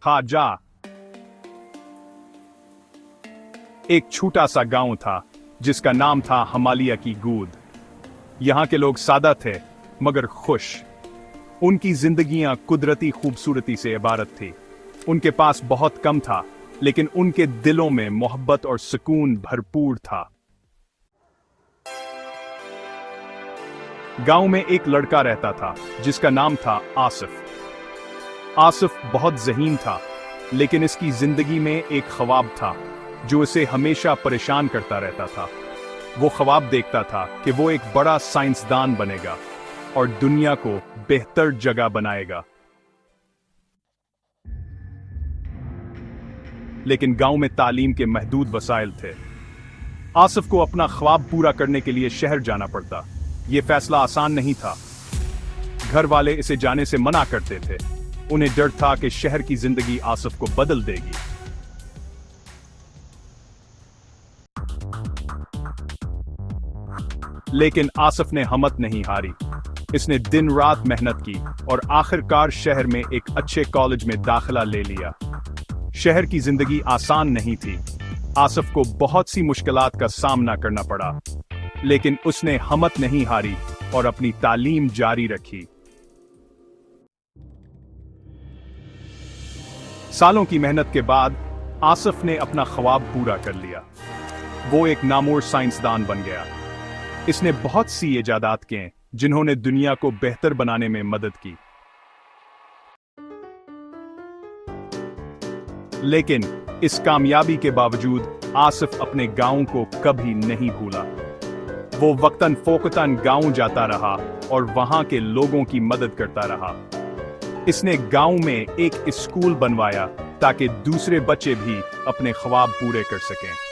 खा जा। एक छोटा सा गांव था जिसका नाम था हिमालय की गोद। यहां के लोग सादा थे मगर खुश। उनकी जिंदगियां कुदरती खूबसूरती से इबारत थी। उनके पास बहुत कम था लेकिन उनके दिलों में मोहब्बत और सुकून भरपूर था। गांव में एक लड़का रहता था जिसका नाम था आसिफ। आसिफ बहुत ज़हीन था लेकिन इसकी जिंदगी में एक ख्वाब था जो इसे हमेशा परेशान करता रहता था। वो ख्वाब देखता था कि वो एक बड़ा साइंसदान बनेगा और दुनिया को बेहतर जगह बनाएगा। लेकिन गांव में तालीम के महदूद वसाइल थे। आसिफ को अपना ख्वाब पूरा करने के लिए शहर जाना पड़ता। यह फैसला आसान नहीं था। घर वाले इसे जाने से मना करते थे। उन्हें डर था कि शहर की जिंदगी आसिफ को बदल देगी। लेकिन आसिफ ने हिम्मत नहीं हारी। इसने दिन रात मेहनत की और आखिरकार शहर में एक अच्छे कॉलेज में दाखिला ले लिया। शहर की जिंदगी आसान नहीं थी। आसिफ को बहुत सी मुश्किलात का सामना करना पड़ा लेकिन उसने हिम्मत नहीं हारी और अपनी तालीम जारी रखी। सालों की मेहनत के बाद आसिफ ने अपना ख्वाब पूरा कर लिया। वो एक नामवर साइंसदान बन गया। इसने बहुत सी इजादात किए जिन्होंने दुनिया को बेहतर बनाने में मदद की। लेकिन इस कामयाबी के बावजूद आसिफ अपने गांव को कभी नहीं भूला। वो वक्तन फोकतन गांव जाता रहा और वहां के लोगों की मदद करता रहा। इसने गांव में एक स्कूल बनवाया ताकि दूसरे बच्चे भी अपने ख्वाब पूरे कर सकें।